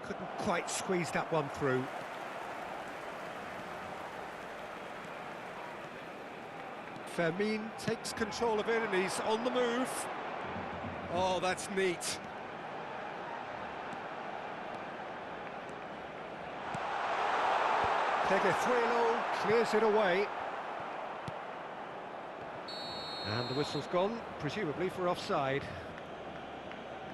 Couldn't quite squeeze that one through. Fermin takes control of it and he's on the move. Oh, that's neat. Peguezuelo clears it away. And the whistle's gone, presumably for offside.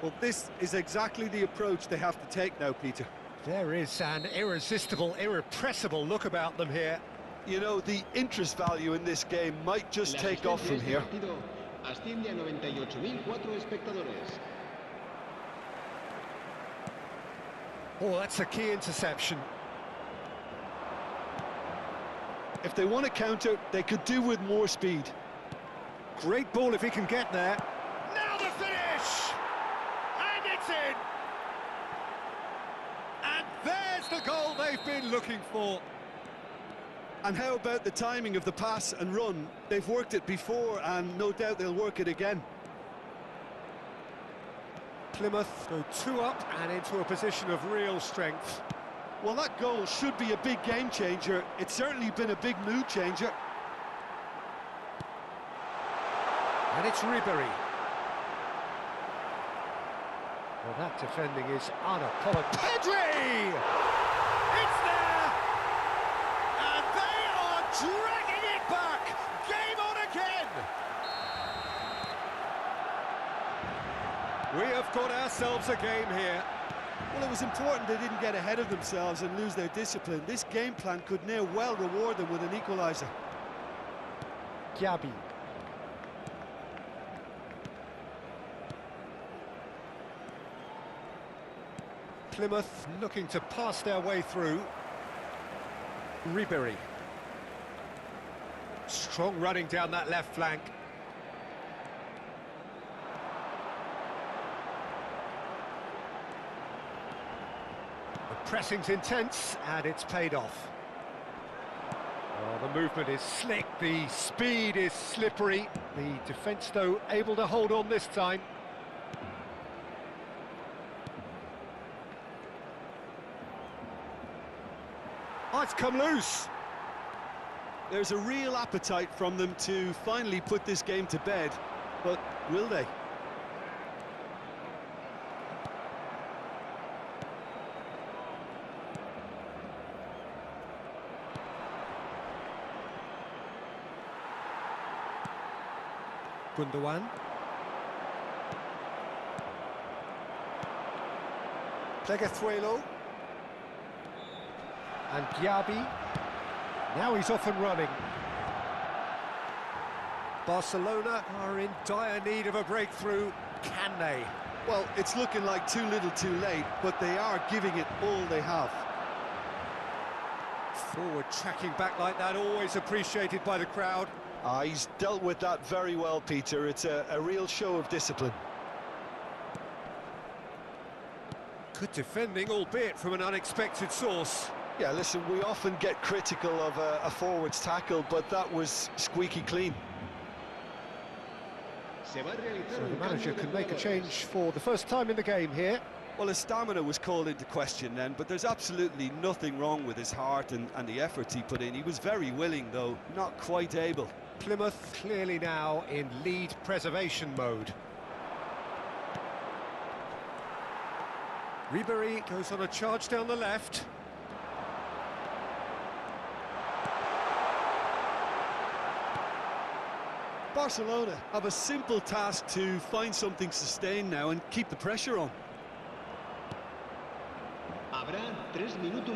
Well, this is exactly the approach they have to take now, Peter. There is an irresistible, irrepressible look about them here. You know, the interest value in this game might just take off from here. Asciende a 98.004 espectadores. Oh, that's a key interception. If they want to counter, they could do with more speed. Great ball if he can get there. Now the finish! And it's in! And there's the goal they've been looking for. And how about the timing of the pass and run? They've worked it before and no doubt they'll work it again. Plymouth go 2 up and into a position of real strength. Well, that goal should be a big game changer. It's certainly been a big mood changer. And it's Ribery. Well, that defending is unapologetic. Pedri! It's there! And they are dragging it back! Game on again! We have got ourselves a game here. Well, it was important they didn't get ahead of themselves and lose their discipline. This game plan could now well reward them with an equaliser. Gabi. Plymouth looking to pass their way through. Ribery. Strong running down that left flank. The pressing's intense and it's paid off. Oh, the movement is slick, the speed is slippery. The defence, though, able to hold on this time. Oh, it's come loose. There's a real appetite from them to finally put this game to bed, but will they? Gundogan. Peguezuelo. And Gabi. Now he's off and running. Barcelona are in dire need of a breakthrough. Can they? Well, it's looking like too little too late, but they are giving it all they have. Forward tracking back like that, always appreciated by the crowd. He's dealt with that very well, Peter. It's a real show of discipline. Good defending, albeit from an unexpected source. Yeah, listen, we often get critical of a forward's tackle, but that was squeaky clean. So the manager can make a change for the first time in the game here. Well, his stamina was called into question then, but there's absolutely nothing wrong with his heart and the efforts he put in. He was very willing, though, not quite able. Plymouth clearly now in lead preservation mode. Ribery goes on a charge down the left. Barcelona have a simple task to find something sustained now and keep the pressure on.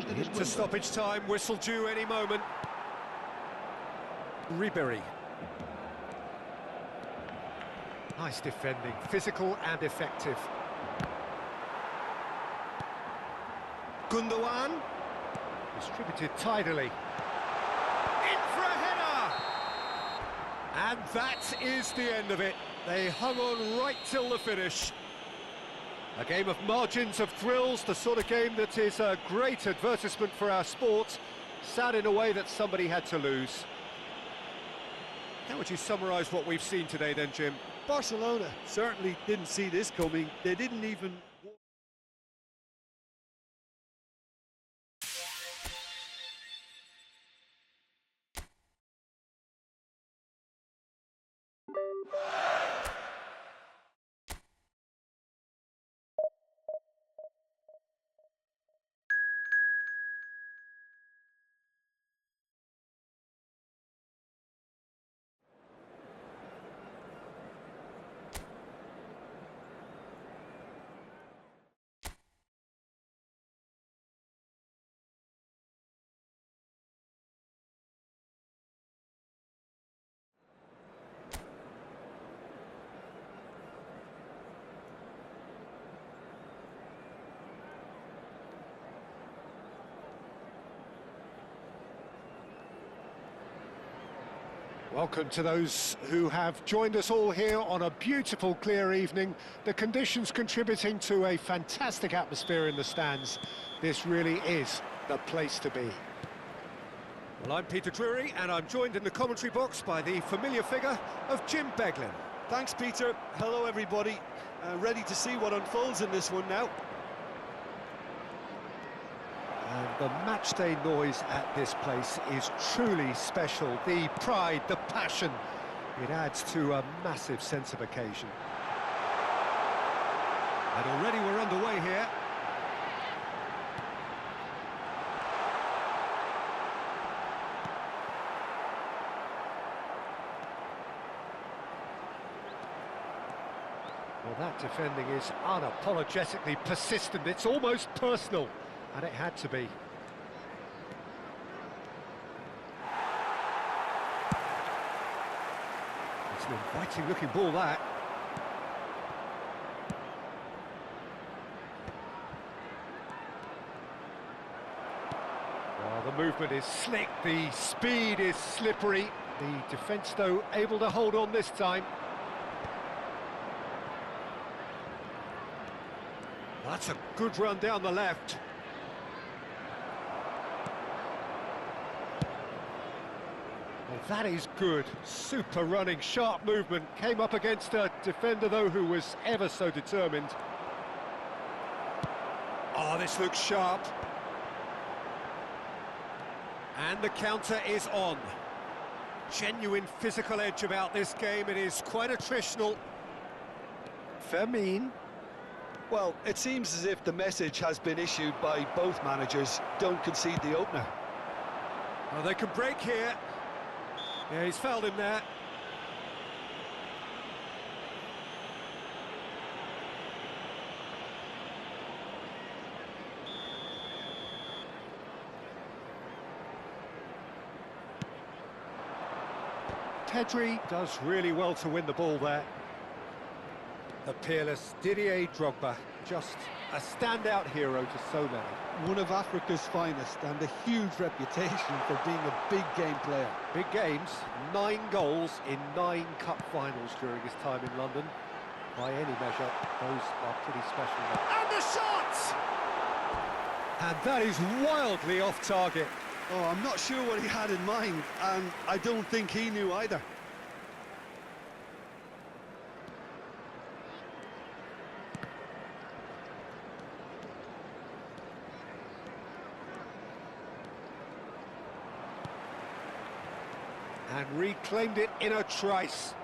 Into stoppage time, whistle due any moment. Ribery. Nice defending, physical and effective. Gundogan. Distributed tidily. In for a header! And that is the end of it. They hung on right till the finish. A game of margins, of thrills, the sort of game that is a great advertisement for our sport. Sad in a way that somebody had to lose. How would you summarise what we've seen today then, Jim? Barcelona certainly didn't see this coming. They didn't even... Welcome to those who have joined us all here on a beautiful, clear evening. The conditions contributing to a fantastic atmosphere in the stands. This really is the place to be. Well, I'm Peter Drury, and I'm joined in the commentary box by the familiar figure of Jim Beglin. Thanks, Peter. Hello, everybody. Ready to see what unfolds in this one now. And the matchday noise at this place is truly special. The pride, the passion, it adds to a massive sense of occasion. And already we're underway here. Well, that defending is unapologetically persistent. It's almost personal. And it had to be. It's an inviting looking ball, that. Well, the movement is slick, the speed is slippery. The defence, though, able to hold on this time. Well, that's a good run down the left. Well, that is good. Super running, sharp movement. Came up against a defender, though, who was ever so determined. Oh, this looks sharp. And the counter is on. Genuine physical edge about this game. It is quite attritional. Fermin. Well, it seems as if the message has been issued by both managers. Don't concede the opener. Oh, they can break here. Yeah, he's fouled him there. Pedri does really well to win the ball there. The peerless Didier Drogba, just a standout hero to so many. One of Africa's finest and a huge reputation for being a big game player. Big games, 9 goals in 9 cup finals during his time in London. By any measure, those are pretty special. And the shot! And that is wildly off target. Oh, I'm not sure what he had in mind, and I don't think he knew either. And reclaimed it in a trice.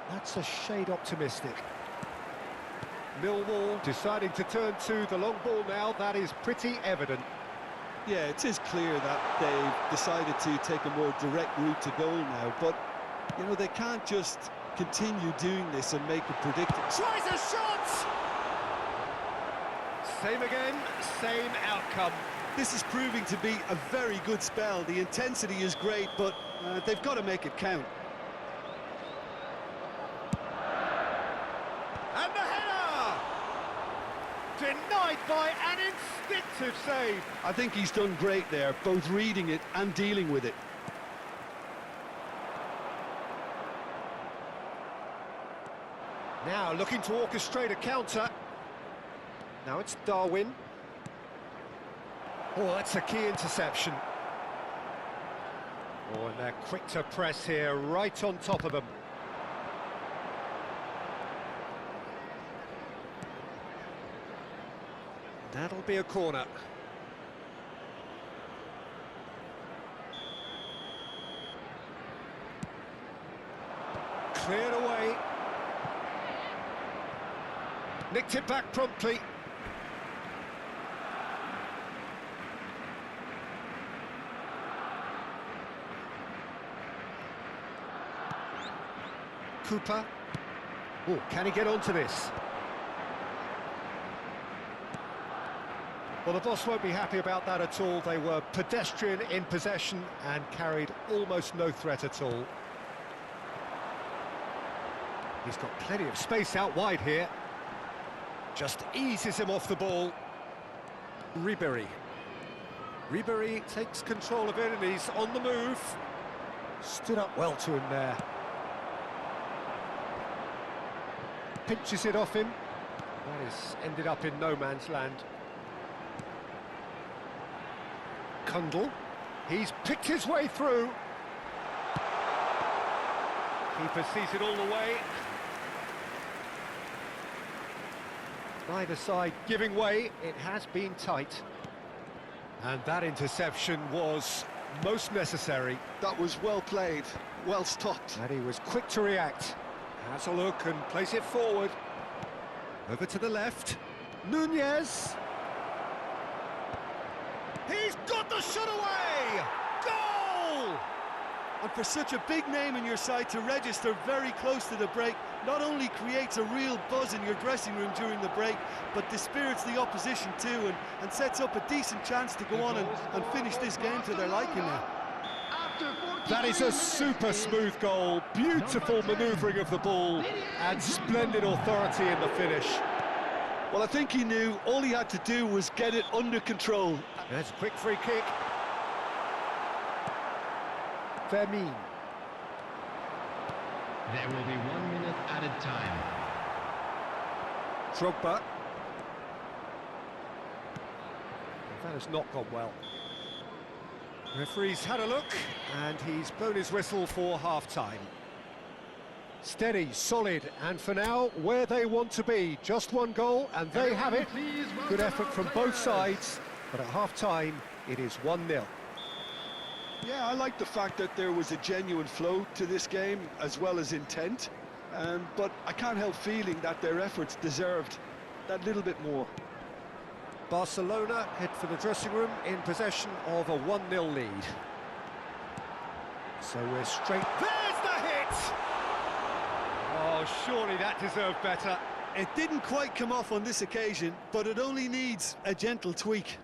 That's a shade optimistic. Millwall deciding to turn to the long ball now. That is pretty evident. Yeah, it is clear that they've decided to take a more direct route to goal now, but, you know, they can't just continue doing this and make it predictable. Tries a shot! Same again, same outcome. This is proving to be a very good spell. The intensity is great, but they've got to make it count. And the header! Denied by an instinctive save. I think he's done great there, both reading it and dealing with it. Now looking to orchestrate a counter. Now it's Darwin. Oh, that's a key interception. Oh, and they're quick to press here, right on top of them. That'll be a corner. Cleared away. Nicked it back promptly. Cooper. Oh, can he get onto this? Well, the boss won't be happy about that at all. They were pedestrian in possession and carried almost no threat at all. He's got plenty of space out wide here. Just eases him off the ball. Ribéry. Ribéry takes control of it and he's on the move. Stood up well to him there. Pinches it off him. That is ended up in no man's land. Kundl. He's picked his way through. Keeper sees it all the way. Neither side giving way. It has been tight. And that interception was most necessary. That was well played, well stopped. And he was quick to react. Has a look and plays it forward. Over to the left. Nunez. He's got the shot away! Goal! And for such a big name in your side to register very close to the break, not only creates a real buzz in your dressing room during the break, but dispirits the opposition too, and sets up a decent chance to go on and finish this game to their liking now. That is a super smooth goal, beautiful manoeuvring of the ball, and splendid authority in the finish. Well, I think he knew all he had to do was get it under control. That's a quick free kick. Fermin. There will be 1 minute added time. Drogba. That has not gone well. Referee's had a look, and he's blown his whistle for half-time. Steady, solid, and for now, where they want to be. Just one goal, and they have it. Good effort from both sides, but at half-time, it is 1-0. Yeah, I like the fact that there was a genuine flow to this game, as well as intent. But I can't help feeling that their efforts deserved that little bit more. Barcelona head for the dressing room in possession of a 1-0 lead. So we're straight... There's the hit! Oh, surely that deserved better. It didn't quite come off on this occasion, but it only needs a gentle tweak.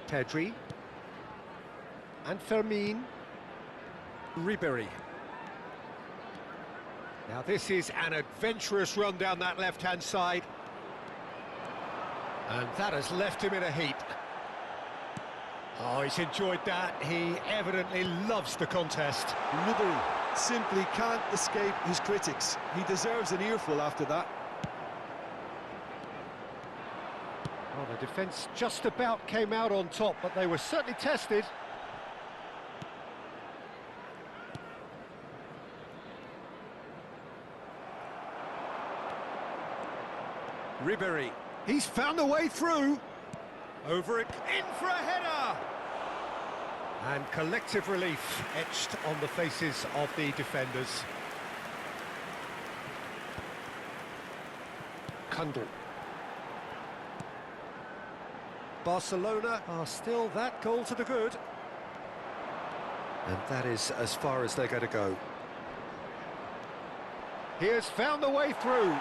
Pedri. And Fermin. Ribery. Now this is an adventurous run down that left-hand side. And that has left him in a heap. Oh, he's enjoyed that. He evidently loves the contest. Ribery simply can't escape his critics. He deserves an earful after that. Well, the defence just about came out on top, but they were certainly tested. Ribery. He's found a way through. Over it, in for a header! And collective relief etched on the faces of the defenders. Kundl. Barcelona are still that goal to the good. And that is as far as they're going to go. He has found a way through.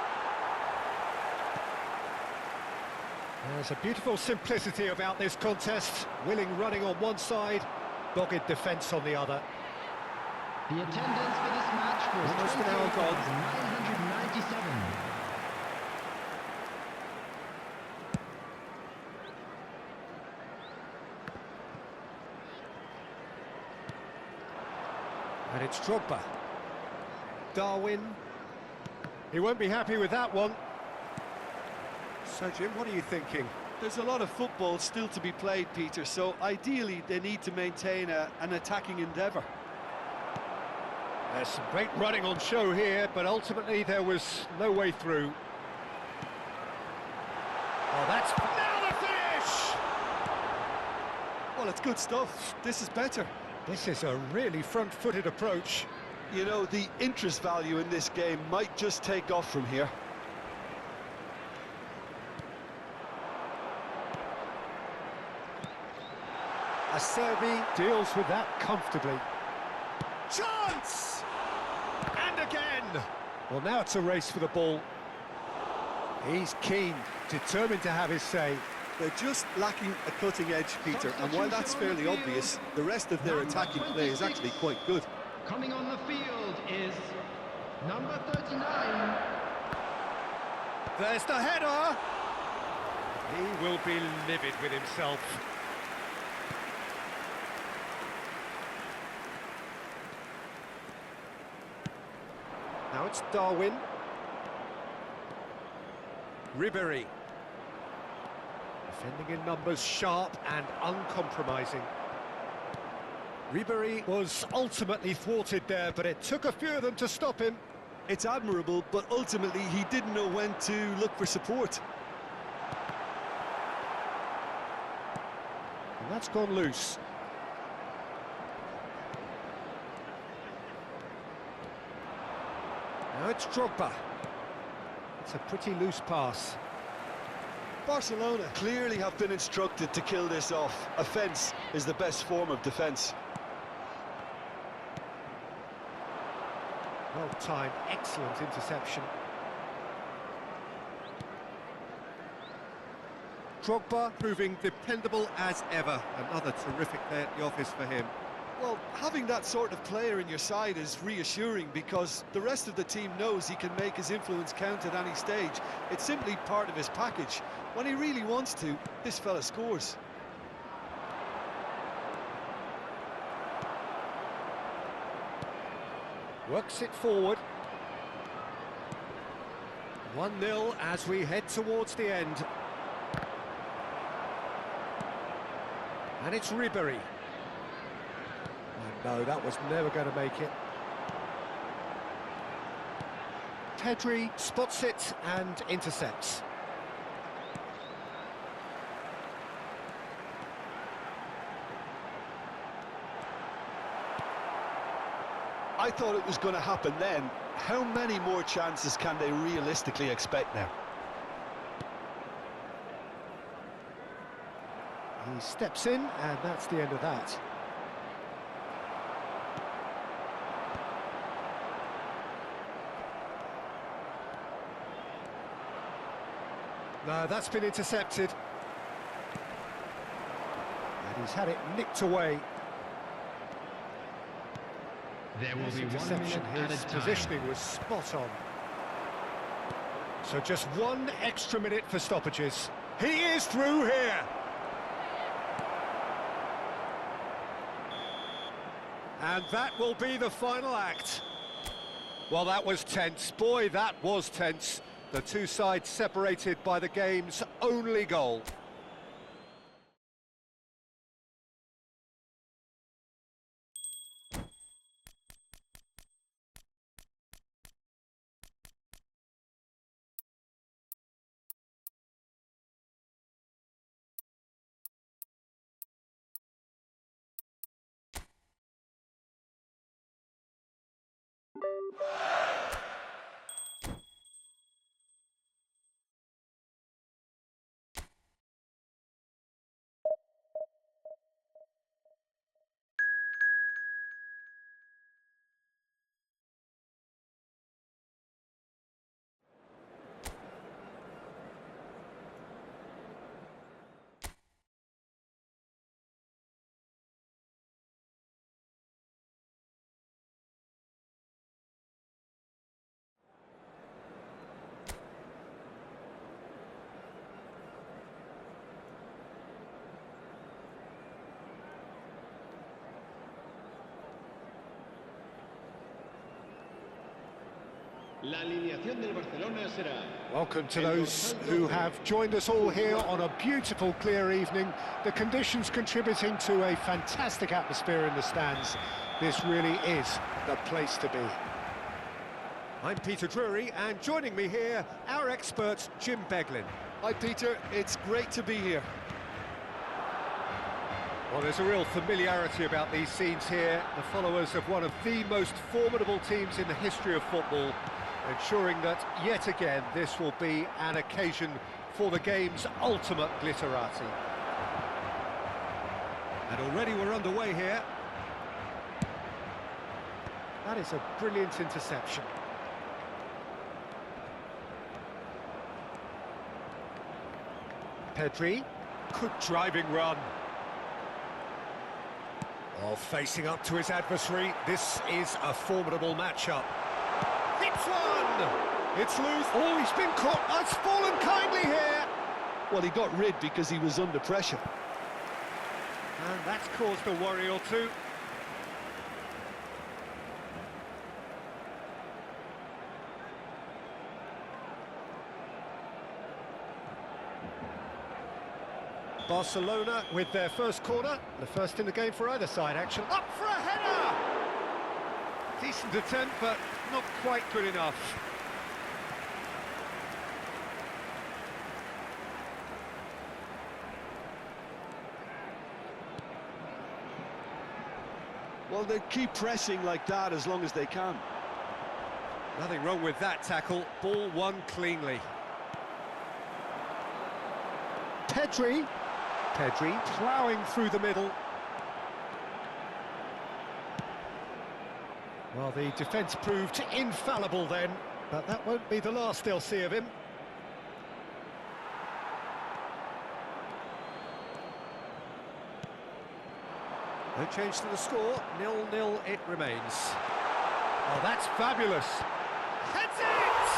There's a beautiful simplicity about this contest. Willing running on one side, dogged defence on the other. The attendance for this match was Almost an hour gone. 997. And it's Drogba. Darwin. He won't be happy with that one. So, Jim, what are you thinking? There's a lot of football still to be played, Peter, so ideally they need to maintain an attacking endeavour. There's some great running on show here, but ultimately there was no way through. Oh, that's... Now the finish! Well, it's good stuff. This is better. This is a really front-footed approach. You know, the interest value in this game might just take off from here. Acerbi deals with that comfortably. Chance! And again! Well, now it's a race for the ball. He's keen, determined to have his say. They're just lacking a cutting edge, Peter, and while that's fairly obvious, the rest of their attacking play is actually quite good. Coming on the field is number 39. There's the header! He will be livid with himself. Now it's Darwin. Ribéry. Defending in numbers, sharp and uncompromising. Ribéry was ultimately thwarted there, but it took a few of them to stop him. It's admirable, but ultimately he didn't know when to look for support. And that's gone loose. Now it's Drogba. It's a pretty loose pass. Barcelona clearly have been instructed to kill this off. Offence is the best form of defence. Well-timed, excellent interception. Drogba proving dependable as ever. Another terrific day at the office for him. Well, having that sort of player in your side is reassuring because the rest of the team knows he can make his influence count at any stage. It's simply part of his package. When he really wants to, this fella scores. Works it forward. 1-0 as we head towards the end. And it's Ribéry. Oh, no, that was never going to make it. Pedri spots it and intercepts. I thought it was going to happen then. How many more chances can they realistically expect now? He steps in, and that's the end of that. No, that's been intercepted. And he's had it nicked away. There will be 1 Interception. minute His added time. positioning was spot on. So just 1 extra minute for stoppages. He is through here. And that will be the final act. Well, that was tense. Boy, that was tense. The two sides separated by the game's only goal. La alineación del Barcelona será. Welcome to those who have joined us all here on a beautiful, clear evening. The conditions contributing to a fantastic atmosphere in the stands. This really is the place to be. I'm Peter Drury, and joining me here, our expert, Jim Beglin. Hi, Peter. It's great to be here. Well, there's a real familiarity about these scenes here. The followers of one of the most formidable teams in the history of football, ensuring that, yet again, this will be an occasion for the game's ultimate glitterati. And already we're underway here. That is a brilliant interception. Pedri, good driving run. Oh, facing up to his adversary, this is a formidable matchup. It's one! It's loose. Oh, he's been caught. It's fallen kindly here. Well, he got rid because he was under pressure. And that's caused a worry or two. Barcelona with their first corner, the first in the game for either side, actually. Up for a header! Decent attempt, but not quite good enough. Well, they keep pressing like that as long as they can. Nothing wrong with that tackle, ball won cleanly. Pedri ploughing through the middle. Well, the defence proved infallible then, but that won't be the last they'll see of him. No change to the score, 0-0 it remains. Oh, that's fabulous. Heads it!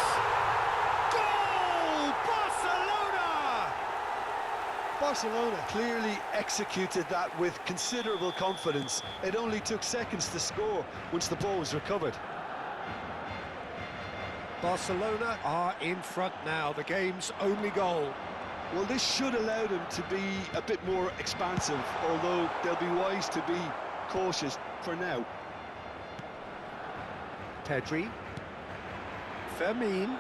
Goal! Barcelona! Barcelona clearly executed that with considerable confidence. It only took seconds to score once the ball was recovered. Barcelona are in front now, the game's only goal. Well, this should allow them to be a bit more expansive, although they'll be wise to be cautious for now. Pedri, Fermin,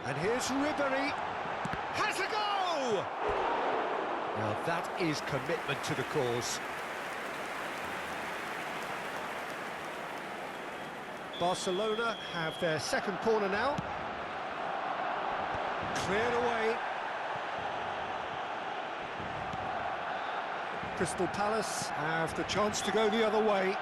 and here's Ribery, has a go! Now that is commitment to the cause. Barcelona have their second corner now. Cleared away. Crystal Palace have the chance to go the other way.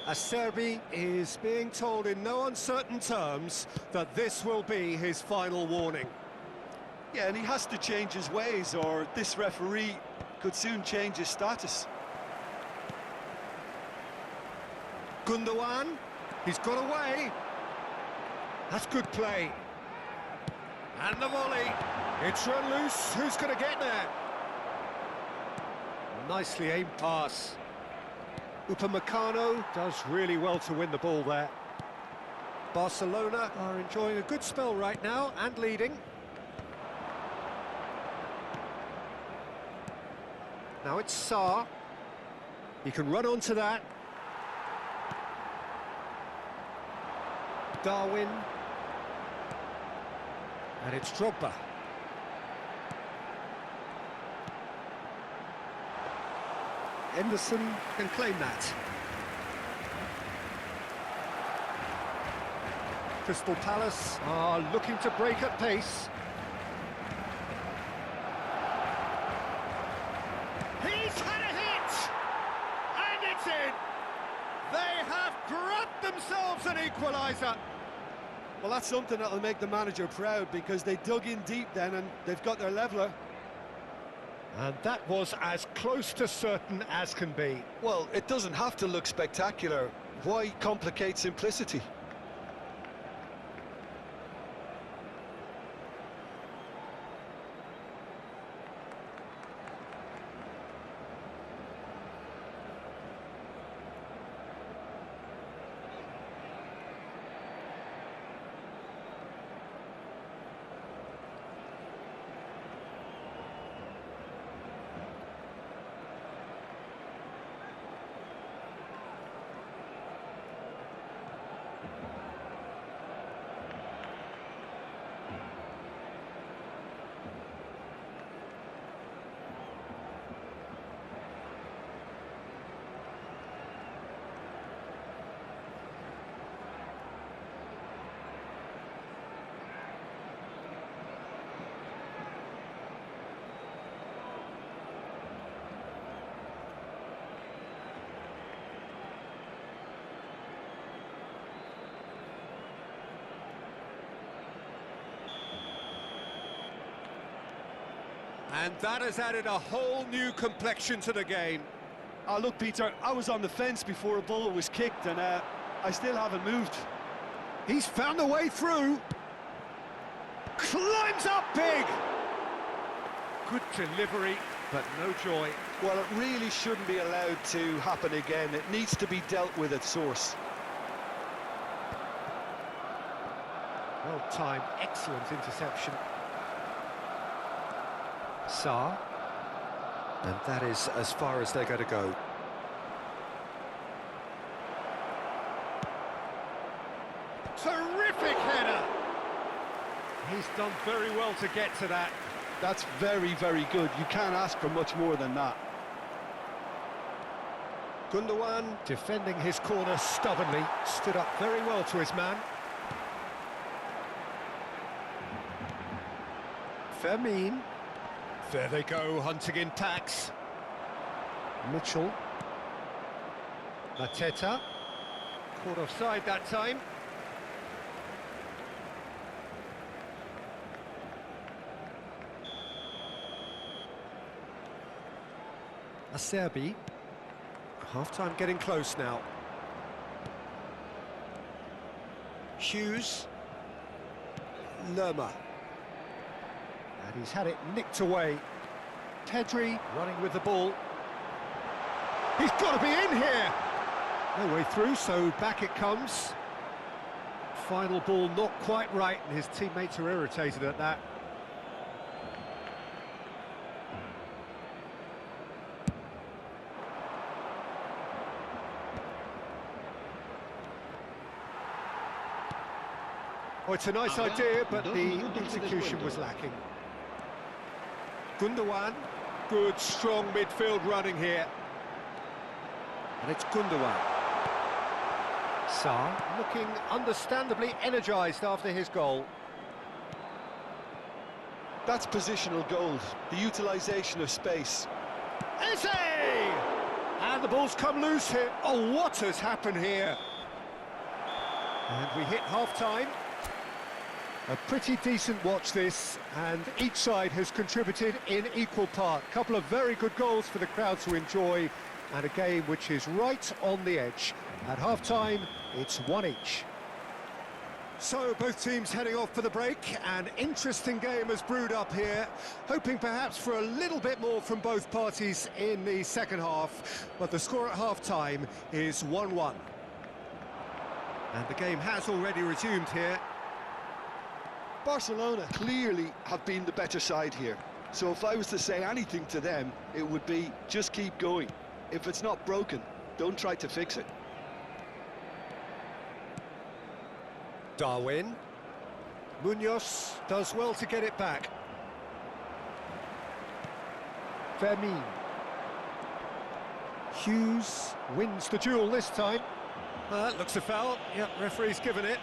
Acerbi is being told in no uncertain terms that this will be his final warning. Yeah, and he has to change his ways, or this referee could soon change his status. Gundogan, he's got away. That's good play. And the volley. It's run loose. Who's going to get there? Nicely aimed pass. Upamecano does really well to win the ball there. Barcelona are enjoying a good spell right now and leading. Now it's Sarr. He can run onto that. Darwin. And it's Drogba. Henderson can claim that. Crystal Palace are looking to break at pace. He's had a hit! And it's in! They have grabbed themselves an equaliser. Well, that's something that'll make the manager proud, because they dug in deep then and they've got their leveller. And that was as close to certain as can be. Well, it doesn't have to look spectacular. Why complicate simplicity? And that has added a whole new complexion to the game. Look, Peter, I was on the fence before a ball was kicked, and I still haven't moved. He's found a way through. Climbs up big. Good delivery, but no joy. Well, it really shouldn't be allowed to happen again. It needs to be dealt with at source. Well-timed, excellent interception. Sarr. And that is as far as they're going to go. Terrific header! He's done very well to get to that. That's very, very good. You can't ask for much more than that. Gundogan defending his corner stubbornly, stood up very well to his man. Fermin. There they go, hunting in packs. Mitchell. Mateta. Caught offside that time. Acerbi. Half-time getting close now. Hughes. Lerma. And he's had it nicked away. Pedri running with the ball. He's got to be in here! No way through, so back it comes. Final ball not quite right, and his teammates are irritated at that. Oh, it's a nice idea, but the execution was lacking. Gundogan, good, strong midfield running here. And it's Gundogan. Sarr, looking understandably energised after his goal. That's positional gold, the utilisation of space. Eze! And the ball's come loose here. Oh, what has happened here? And we hit half-time. A pretty decent watch this, and each side has contributed in equal part. A couple of very good goals for the crowd to enjoy, and a game which is right on the edge. At half-time, it's one each. So, both teams heading off for the break. An interesting game has brewed up here, hoping perhaps for a little bit more from both parties in the second half, but the score at half-time is 1-1. And the game has already resumed here. Barcelona clearly have been the better side here. So if I was to say anything to them, it would be just keep going. If it's not broken, don't try to fix it. Darwin. Munoz does well to get it back. Fermin. Hughes wins the duel this time. That looks a foul. Yep, referee's given it.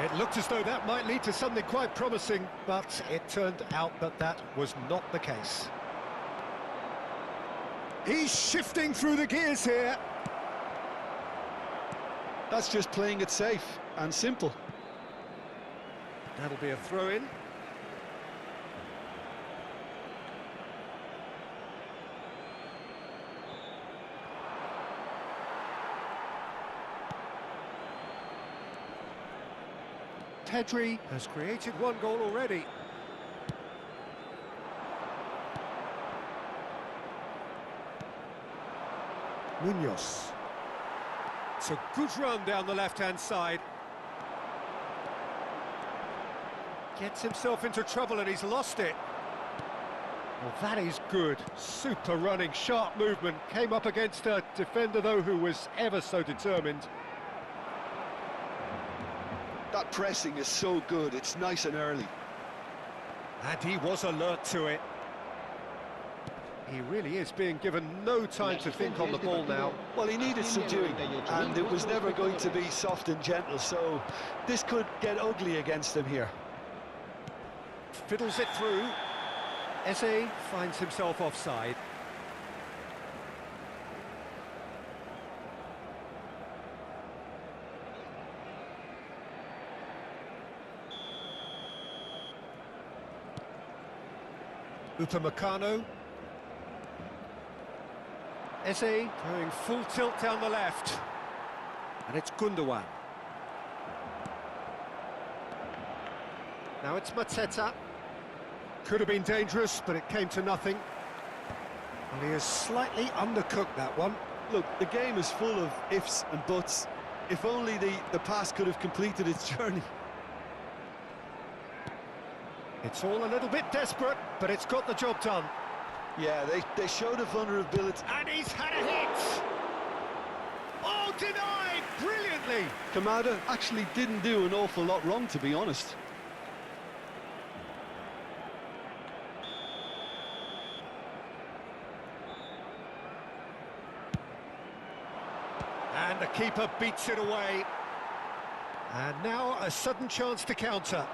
It looked as though that might lead to something quite promising, but it turned out that that was not the case. He's shifting through the gears here. That's just playing it safe and simple. That'll be a throw-in. Pedri has created one goal already. Munoz. It's a good run down the left-hand side. Gets himself into trouble and he's lost it. Well, that is good. Super running, sharp movement. Came up against a defender, though, who was ever so determined. That pressing is so good, it's nice and early. And he was alert to it. He really is being given no time to think on the ball now. Well, he needed subduing, and it was never going to be soft and gentle, so this could get ugly against him here. Fiddles it through. Eze finds himself offside. Upamecano. Eze going full tilt down the left. And it's Gundogan. Now it's Mateta. could have been dangerous, but it came to nothing. And he has slightly undercooked that one. Look, the game is full of ifs and buts. If only the pass could have completed its journey. It's all a little bit desperate, but it's got the job done. Yeah, they showed a vulnerability. And he's had a hit! Oh, denied brilliantly! Kamada actually didn't do an awful lot wrong, to be honest. And the keeper beats it away. And now a sudden chance to counter.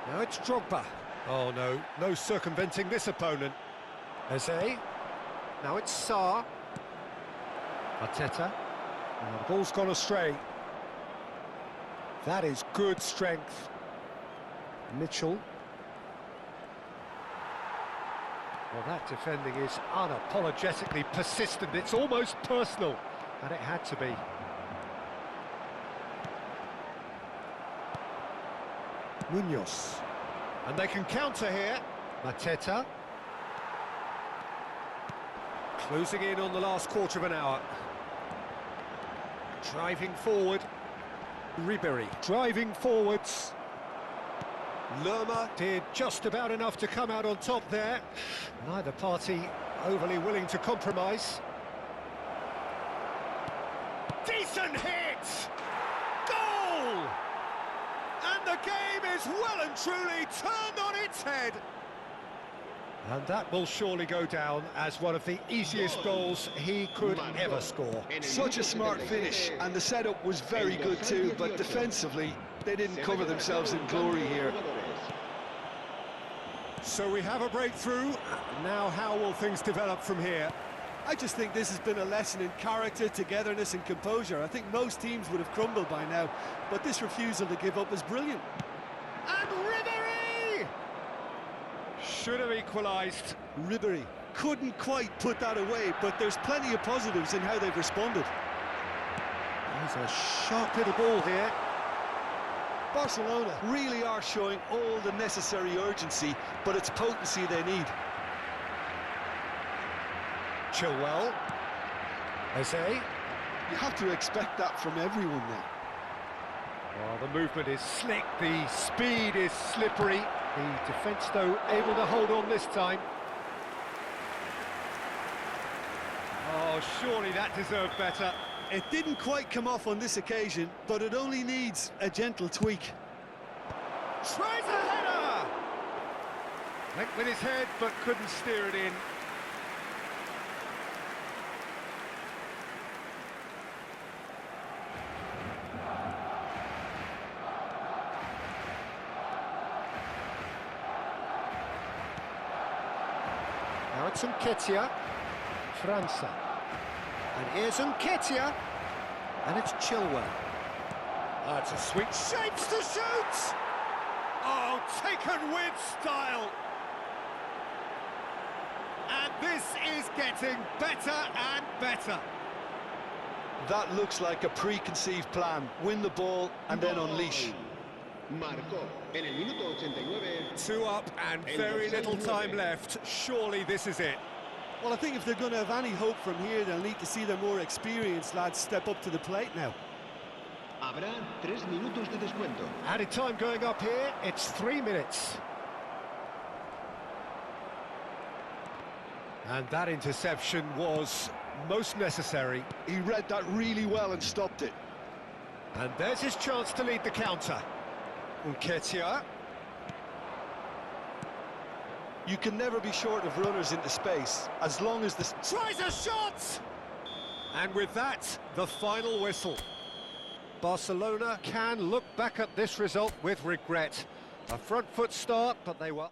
Now it's Drogba. Oh no, no circumventing this opponent. Eze. Now it's Sarr. Arteta. And the ball's gone astray. That is good strength. Mitchell. Well, that defending is unapologetically persistent. It's almost personal, and it had to be. Munoz. And they can counter here. Mateta. Closing in on the last quarter of an hour. Driving forward. Ribery driving forwards. Lerma did just about enough to come out on top there. Neither party overly willing to compromise. Decent hit! Goal! And the game is well and truly turned on its head. And that will surely go down as one of the easiest goals he could ever score. Such a smart finish, and the setup was very good too, but defensively, they didn't cover themselves in glory here. So we have a breakthrough. Now how will things develop from here? I just think this has been a lesson in character, togetherness and composure. I think most teams would have crumbled by now, but this refusal to give up is brilliant. And Ribery! Should have equalised. Ribery couldn't quite put that away, but there's plenty of positives in how they've responded. There's a sharp little ball here. Barcelona really are showing all the necessary urgency, but it's potency they need. Chilwell. Eze. You have to expect that from everyone now. Oh, the movement is slick, the speed is slippery. The defence, though, able to hold on this time. Oh, surely that deserved better. It didn't quite come off on this occasion, but it only needs a gentle tweak. Tries a header! Went with his head, but couldn't steer it in. Now it's Nketiah. França. And here's Nketiah. And it's Chilwell. That's a sweet shapes to shoot! Oh, taken with style! And this is getting better and better. That looks like a preconceived plan. Win the ball and then unleash. Marcó en el minuto 89. 2 up and very little time left. Surely this is it. Well, I think if they're going to have any hope from here, they'll need to see their more experienced lads step up to the plate now. Habrá 3 minutos de descuento. Added time going up here, it's 3 minutes. And that interception was most necessary. He read that really well and stopped it. And there's his chance to lead the counter. Nketiah. You can never be short of runners into space, as long as the... Tries a shot! And with that, the final whistle. Barcelona can look back at this result with regret. A front foot start, but they were...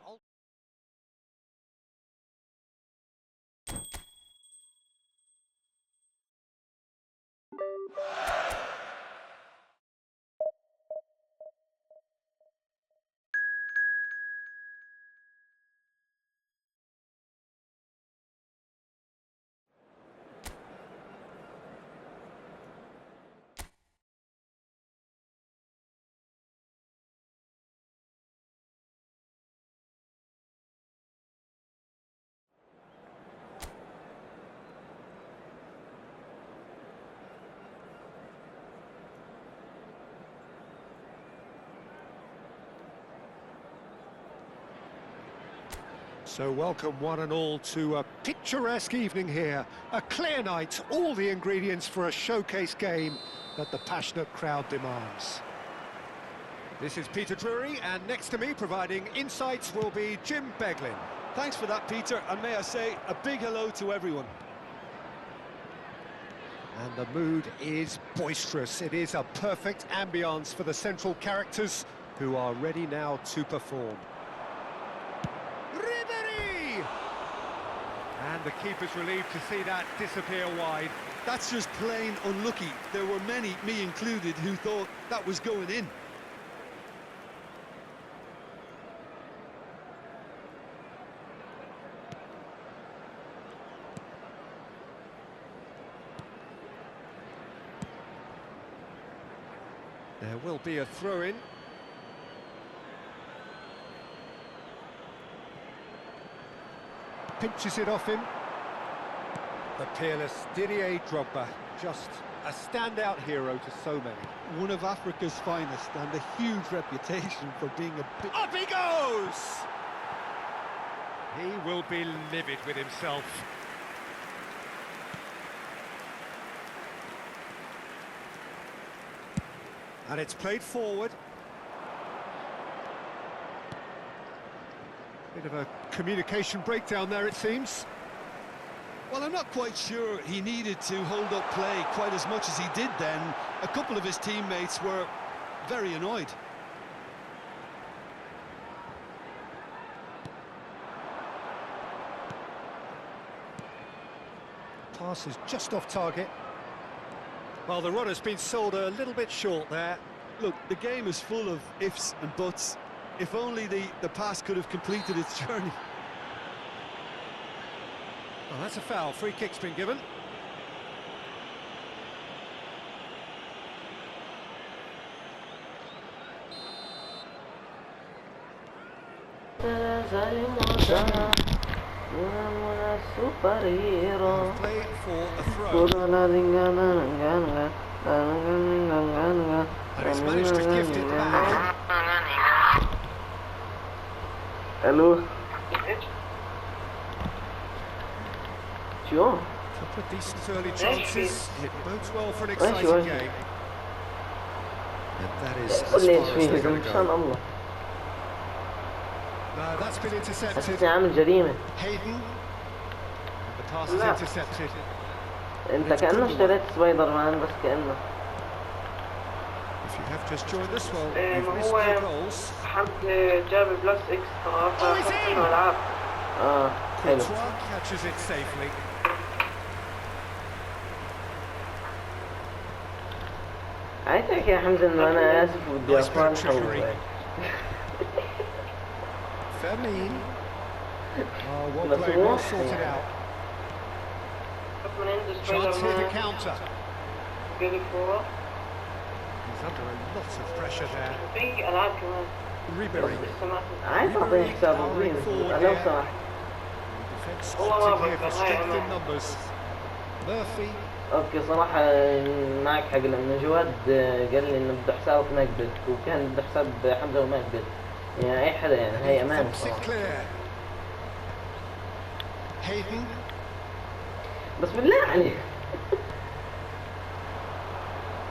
So welcome one and all to a picturesque evening here. A clear night, all the ingredients for a showcase game that the passionate crowd demands. This is Peter Drury, and next to me providing insights will be Jim Beglin. Thanks for that, Peter, and may I say a big hello to everyone. And the mood is boisterous. It is a perfect ambience for the central characters who are ready now to perform. And the keeper's relieved to see that disappear wide. That's just plain unlucky. There were many, me included, who thought that was going in. There will be a throw-in. Pinches it off him. The peerless Didier Drogba, just a standout hero to so many. One of Africa's finest and a huge reputation for being a bit... Up he goes! He will be livid with himself. And it's played forward. Bit of a communication breakdown there, it seems. Well, I'm not quite sure he needed to hold up play quite as much as he did then. A couple of his teammates were very annoyed. Pass is just off target. Well, the runner's been sold a little bit short there. Look, the game is full of ifs and buts. If only the pass could have completed its journey. Oh, that's a foul. Free kick's been given. Play for a throw. And he's managed to gift it back. الو شو؟ Couple of decent early chances. It bodes well for an exciting game. And that is as far as they're going to go. No, that's been intercepted. أساسي عامل جريمة. Hayden. The pass is intercepted. أنت كأنه اشتريت سبايدر مان بس كأنه. If you have just joined us, well, you've missed the goals. حمد جاب بلس اكسترا فخلصنا العاب. حلو. Courtois catches it safely. عايزك يا حمزة إنه أنا آسف ودي أصالح Firmine. Oh, well played, well sorted out. Chance here to counter. He's under a lot of pressure there. Ribery. عايز أعطيه حساب مبين لو سمحت. Defence opting here for strength in numbers. Murphy. اوكي صراحة معك حق لأن جواد قال لي إنه بده حسابك مقبل وكان بده حساب حمزة ومقبل. يعني أي حدا يعني هي أمان صراحة. Hayden. بس بالله عليك.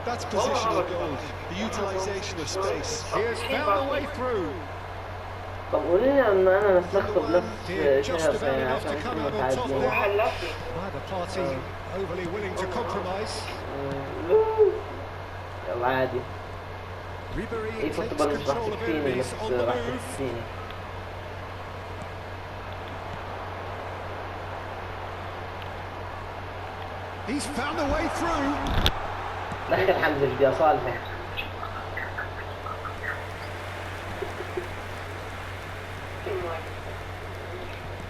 That's positional gold, the utilisation of space. He has found a way through. طب قولي لي إن أنا نستخدم نفس شهر يعني عشان نكون متعادلين. Neither party overly willing to compromise. يلا عادي. Ribery إيه takes فوتبول مش راح control of تكفيني enemies بس on the راح move. تكفيني. He's found a way through. دخل حمزة بدي أصالحه.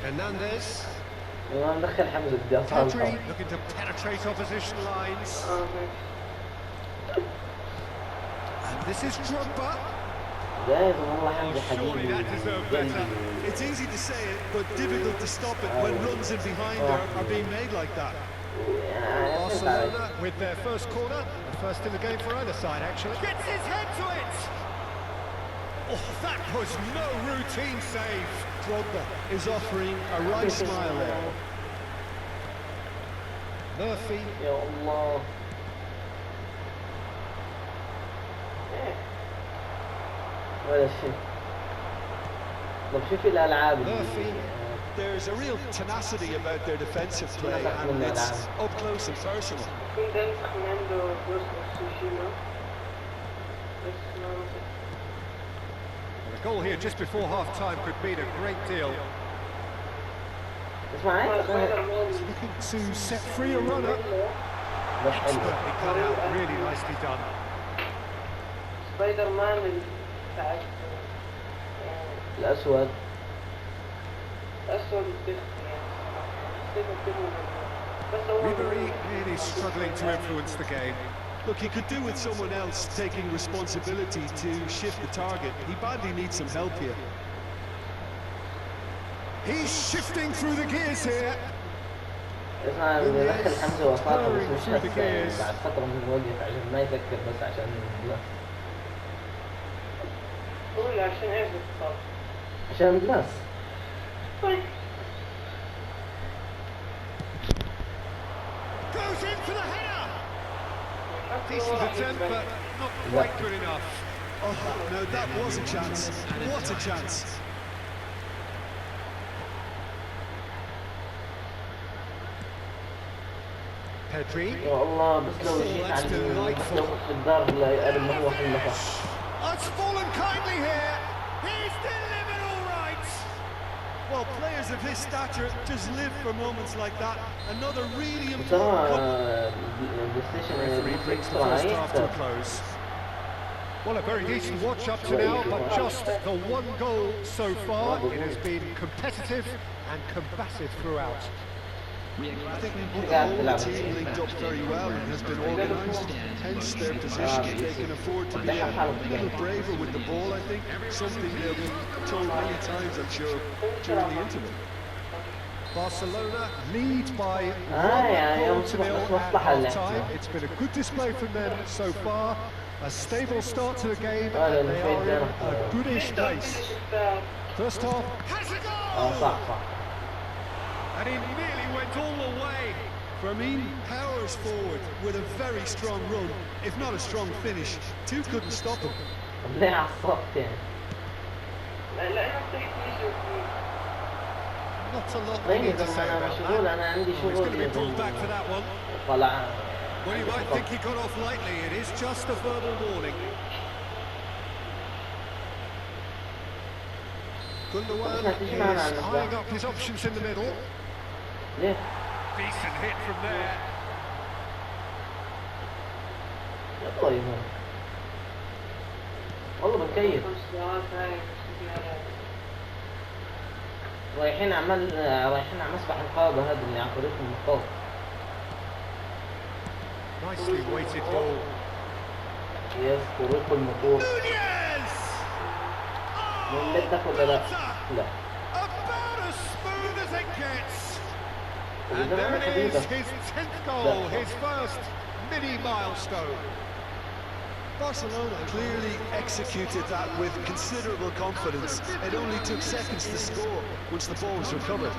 Hernandez. ندخل حمزة بدي أصالحه. Pedri looking to penetrate opposition lines. And this is Drogba. لازم والله حمزة Surely حبيبي. that deserved better. It's easy to say it, but difficult to stop it when runs in behind are being made like that. Barcelona with their first corner, the first in the game for either side actually. Gets his head to it! Oh, that was no routine save. Drogba is offering a right smile there. Murphy. يا الله. ولا شيء. طب شوف الألعاب Murphy. There's a real tenacity about their defensive play, and it's up close and personal. And a goal here just before half-time could mean a great deal. He's looking to set free a runner. Expertly cut out, really nicely done. سبايدر مان الأسود Ribery really struggling to influence the game. Look, he could do with someone else taking responsibility to shift the target. He badly needs some help here. He's shifting through the gears here. اسمع بدخل حمزة وفاطمة بس مش هسه بعد فترة من الوقت عشان ما يفكر بس عشان بلس. قول عشان ايش بتصاب؟ عشان بلس. طيب. Goes in for the header. Decent attempt, but not quite good enough. Oh, no, that was a chance. What a chance. Pedri. يا الله بس لو جيت على لو في الدار قبل ما هو حلفه. It's fallen kindly here. He's delivered all right. Well, players of his stature just live for moments like that. Another really ترى Referee brings the first half to a close. Well, a very decent watch up to now, but just the one goal so far. It has been competitive and combative throughout. I think the whole team linked up very well and has been organised, hence their position. They can afford to be a little braver with the ball, I think. Something they'll be told many times, I'm sure, during the interval. Barcelona lead by 1-0 at half-time. It's been a good display from them so far. A stable start to the game, and they are in a goodish place. First half has a goal! And he nearly went all the way. Fermin powers forward with a very strong run, if not a strong finish. Two couldn't stop him. ليه عصبت يعني؟ Not a lot we need to say about that. He's going to be pulled back for that one. طلع. Well, you might think he got off lightly. It is just a verbal warning. Gundogan is eyeing up his options in the middle. ليه؟ Decent hit from there. يلا يهون. والله بتكيف. رايحين على مسبح القادة هذا اللي عقدتهم الطاق. Nicely weighted ball. يس طريق المطور. من بدك ولا لا؟ لا. About as smooth as it gets. And there it is, his 10th goal, his first mini milestone. Barcelona clearly executed that with considerable confidence. It only took seconds to score once the ball was recovered.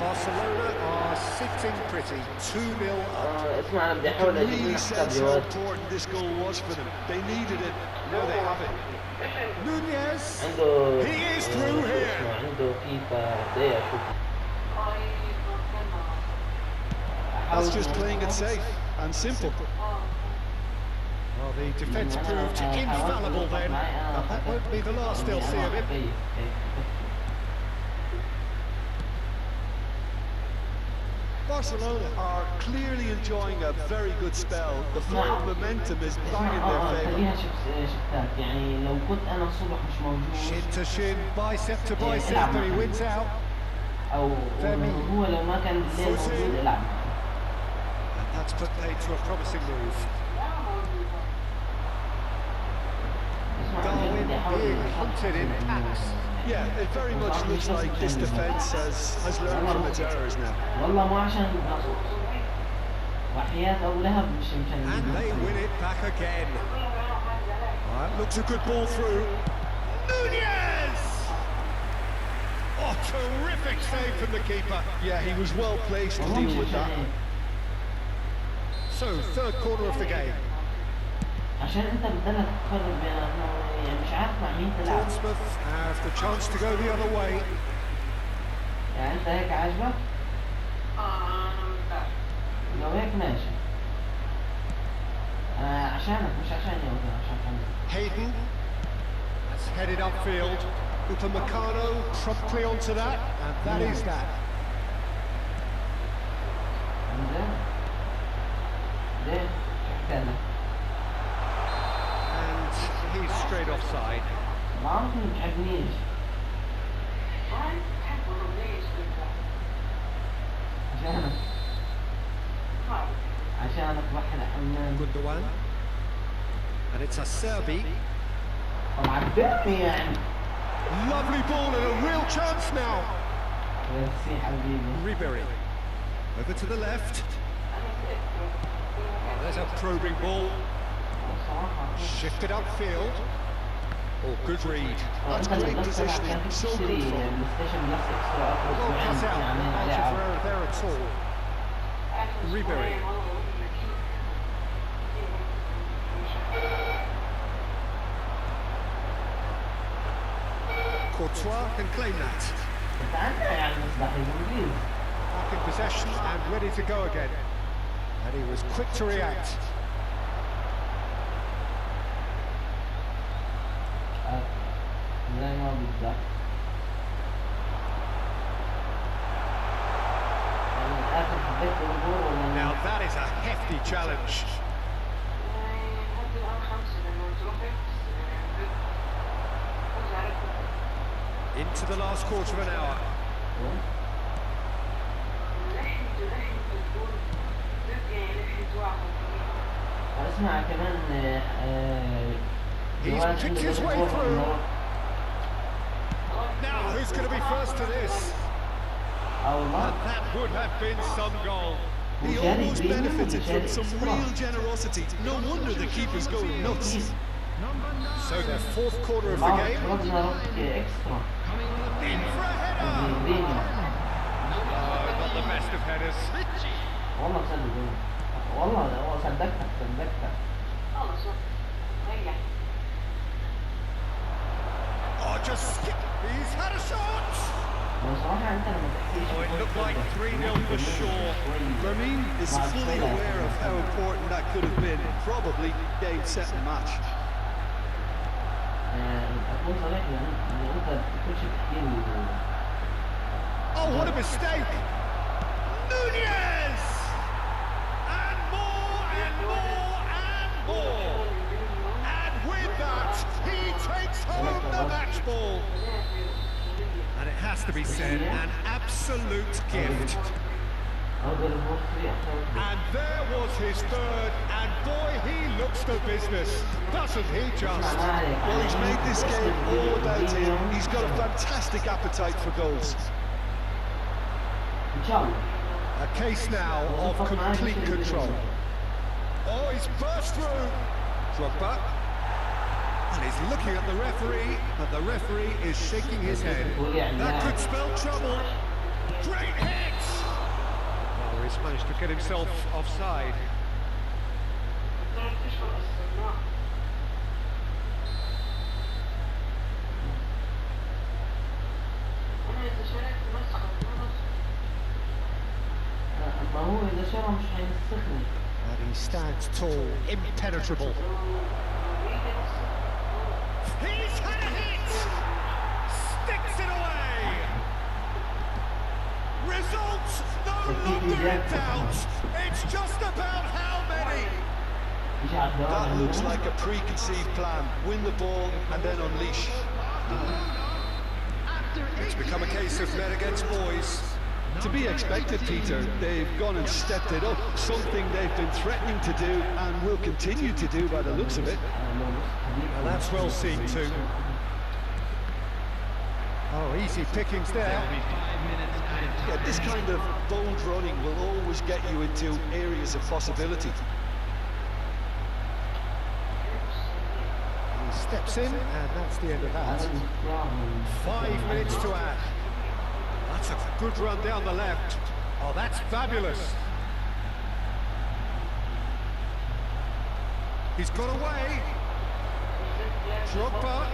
Barcelona are sitting pretty, 2-0 up. اسمع أنا بدي أحاول It أجيب really لك sense how تبديلات. important this goal was for them. They needed it. Now they have it. Nunez, عنده he is through here. عنده فيفا بدي أشوف. That's just playing it safe and simple. Well, the defence proved infallible then, and that won't be the last they'll see of him. Barcelona are clearly enjoying a very good spell. The flow of momentum is bang in their favour. خليها شفتات يعني لو كنت أنا الصبح مش موجود. Shin to shin, bicep to bicep, and he wins out. أو هو لو ما كان بالليل موجود العب. And that's put paid to a promising move. Darwin being hunted in packs. Yeah, it very much looks like this defence has learned from its errors now. والله مو عشان وحياة أبو لهب مش And they win it back again. That looks a good ball through. Nunez! Oh, terrific save from the keeper. Yeah, he was well placed to deal with that. So, third corner of the game. عشان انت بدنا تقرر بيناتنا يعني مش عارف مع مين تلعب. Portsmouth have the chance to go the other way. يعني انت هيك عاجبك؟ لو هيك ماشي. عشانك مش عشاني ولا عشان حمزة. Hayden has headed upfield. Upamecano promptly onto that, and that is that. حمزة؟ ليه؟ شو حكى لك؟ And he's straight offside. ما عرفت ما بتحبنيش. عشانك. عشانك بحر حمام. Gundogan. And it's a Serbi. طب عدتني يعني. Lovely ball and a real chance now. ميرسي حبيبي. Ribery. Over to the left. Oh, there's a probing ball. Shifted upfield. Oh, good read. That's great positioning, so good from him. Well cut out. No margin for error there at all. Ribery. Courtois can claim that. Back in possession and ready to go again. And he was quick to react. زي ما بدك. آخر حبيت الجول ولا Now that is a hefty challenge. Into the last quarter of an hour. اسمع كمان He's picked his way through. Now, who's going to be first to this? And that would have been some goal. He almost benefited from some real generosity. No wonder the keeper's going nuts. So the fourth quarter of the game. In for a header. Oh, not the best of headers. والله صدق والله صدقتك Oh, just skip. He's had a shot. Oh, it looked like 3-0 for sure. Ramin is fully aware of how important that could have been. Probably game, set and match. Oh, what a mistake. Nunez! And more and more and more. And with that, he takes home the match ball. And it has to be said, an absolute gift. And there was his third, and boy, he looks the business, doesn't he just? Well, he's made this game all about him. He's got a fantastic appetite for goals. A case now of complete control. Oh, he's burst through. Drogba. And he's looking at the referee, but the referee is shaking his head. That could spell trouble. Great hit! Oh, he's managed to get himself offside. And he stands tall, impenetrable. He's had a hit! Sticks it away! Results no longer in doubt. It's just about how many. That looks like a preconceived plan. Win the ball and then unleash. It's become a case of men against boys. To be expected, Peter. They've gone and stepped it up. Something they've been threatening to do and will continue to do by the looks of it. And that's well seen too. Oh, easy pickings there. Yeah, this kind of bold running will always get you into areas of possibility. He's steps in, and that's the end of that. 5 minutes to add. That's a good run down the left. Oh, that's fabulous. He's got away. Drogba.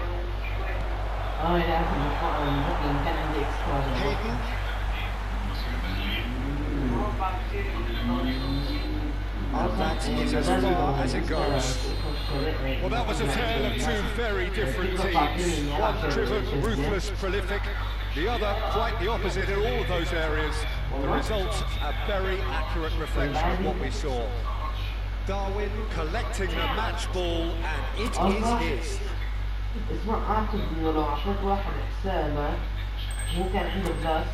Hayden. That is as far as it goes. Well, that was a tale of two very different teams. One driven, ruthless, prolific. The other quite the opposite in all of those areas. The result, a very accurate reflection of what we saw. Darwin collecting the match ball, and it is his. اسمع اعتقد انه لو اعطيت واحد حسابه هو كان عنده بلاس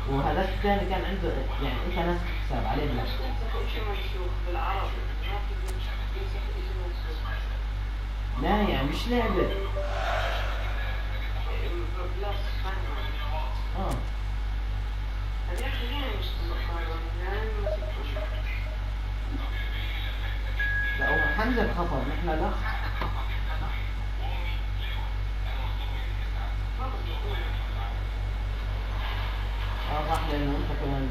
وهذاك الثاني كان عنده يعني انت ناس حساب عليه بلاس. لا يعني مش لعبة. لا هو حمزة خطر نحن لا. صح لأنه أنت كمان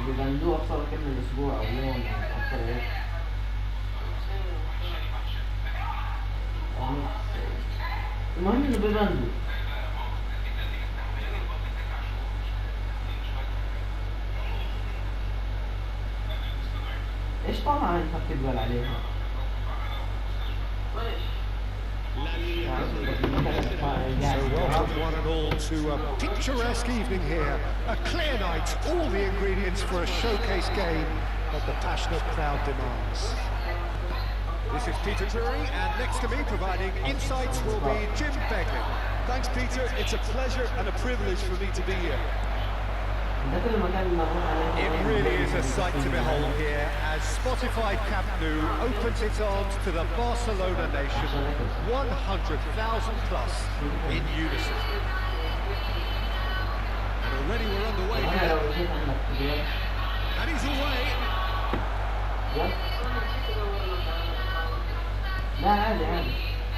بيبندوه أكثر كم أسبوع أو يوم أو أكثر هيك. المهم إنه بيبندوه. إيش طبعا أنت بتقبل عليها؟ So welcome one and all to a picturesque evening here. A clear night, all the ingredients for a showcase game that the passionate crowd demands. This is Peter Drury, and next to me providing insights will be Jim Begley. Thanks, Peter. It's a pleasure and a privilege for me to be here. It really is a sight to behold here as Spotify Camp Nou opens its arms to the Barcelona nation, 100,000 plus in unison. And already we're underway here. And he's away.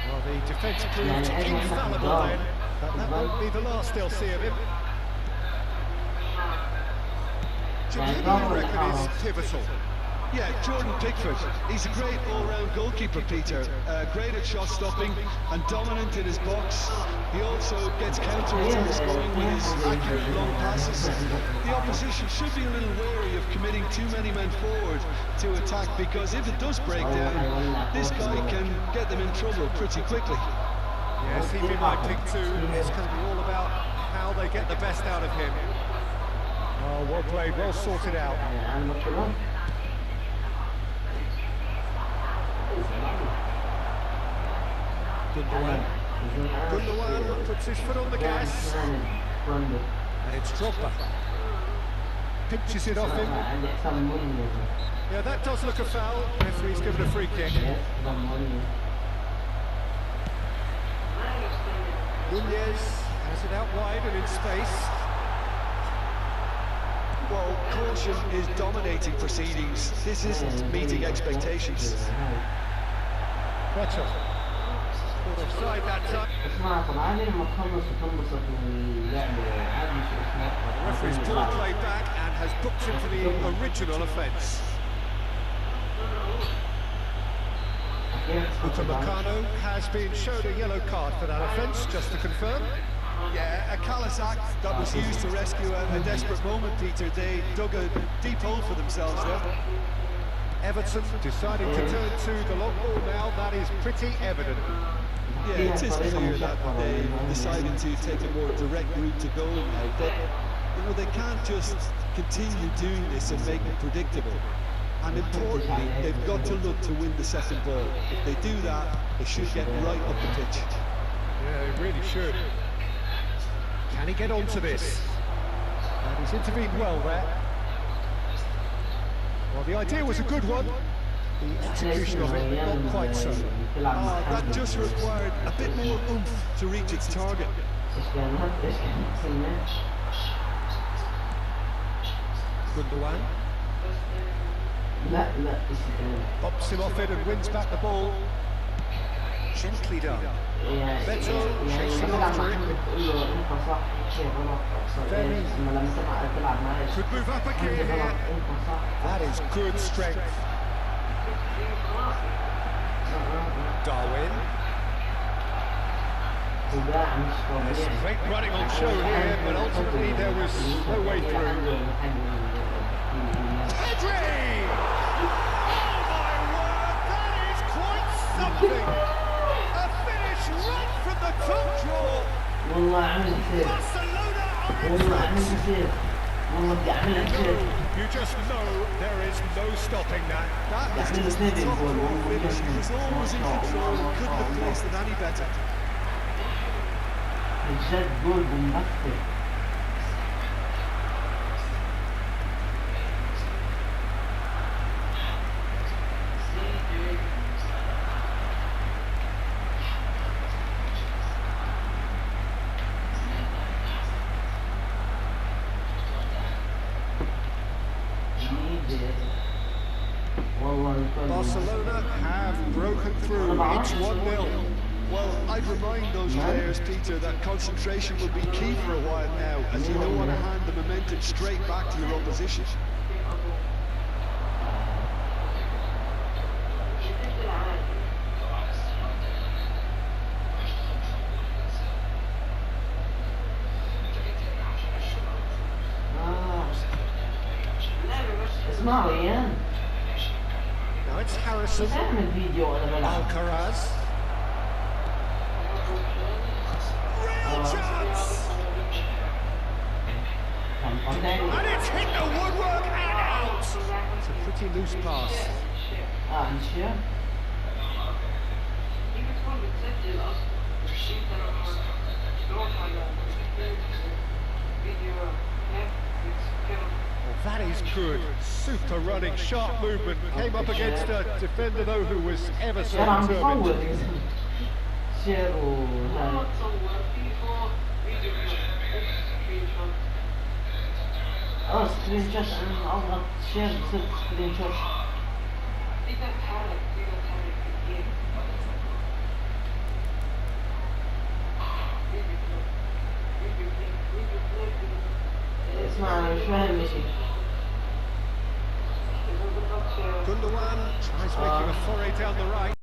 Well, the defence proved infallible then, but that won't be the last they'll see of him. I reckon is pivotal. Yeah, Jordan Pickford. He's a great all-round goalkeeper, Peter. Great at shot stopping and dominant in his box. He also gets counter-attacks going with his accurate long passes. The opposition should be a little wary of committing too many men forward to attack, because if it does break down, this guy can get them in trouble pretty quickly. Yes, he'd be my pick too. It's going to be all about how they get the best out of him. Oh, well played, well sorted out. Gundogan puts his foot on the gas. And it's Drogba. Pinches it off him. Yeah, that does look a foul. Referee's given a free kick. Nunez has it out wide and in space. Well, caution is dominating proceedings. This isn't meeting expectations. Better. Caught offside that time. The referee's pulled play back and has booked him for the original offence. Upamecano has been shown a yellow card for that offence, just to confirm. Yeah, a callous act that was used to rescue a desperate moment, Peter. They dug a deep hole for themselves there. Everton deciding to turn to the long ball now, that is pretty evident. Yeah, it is clear that they decided to take a more direct route to goal now, but you know, they can't just continue doing this and make it predictable. And importantly, they've got to look to win the second ball. If they do that, they should get right up the pitch. Yeah, they really should. Can he get onto this? And he's intervened well there. Well, the idea was a good one. The execution of it, not quite so. That just required a bit more oomph to reach its target. Gundogan. لا لا استثناء. Bops him off it and wins back the ball. Gently done. يعني Beto يعني chasing لما تلعب after مع it. حد تقول له انت صح شيء غلط Very. اما لما تلعب معاه Could move up حد again غلط here. انت صح. That is good strength. Darwin. وقاع مش There's طبيعي. great running on show here, but ultimately there was no way through. Pedri! Oh my word, that is quite something! A finish right from the top draw. والله عمل سير. Barcelona are in والله عمل front. سير. والله بدي اعملها سير. You just know there is no stopping that. That was Yeah, just he was the top moving draw forward. finish. He was always in control and couldn't have placed it any better. الجد جول بومباستيك. Barcelona have broken through. It's 1-0. Well, I'd remind those players, Peter, that concentration will be key for a while now, as you don't want to hand the momentum straight back to your opposition. اسمعوا ايان. Now it's Harrison. بس اعمل فيديو وانا بلعب. Alcaraz. Real chance! And it's hit the woodwork and out! It's a pretty loose pass. اشياء. Well, that is good. Super running, sharp movement. Came up against a defender though who was ever so انا عم determined. بصور شير وهاي. سكرين شوت. انا اضغط شير بصير سكرين شوت. اسمع انا مش فاهم شيء. Gundogan tries making a foray down the right.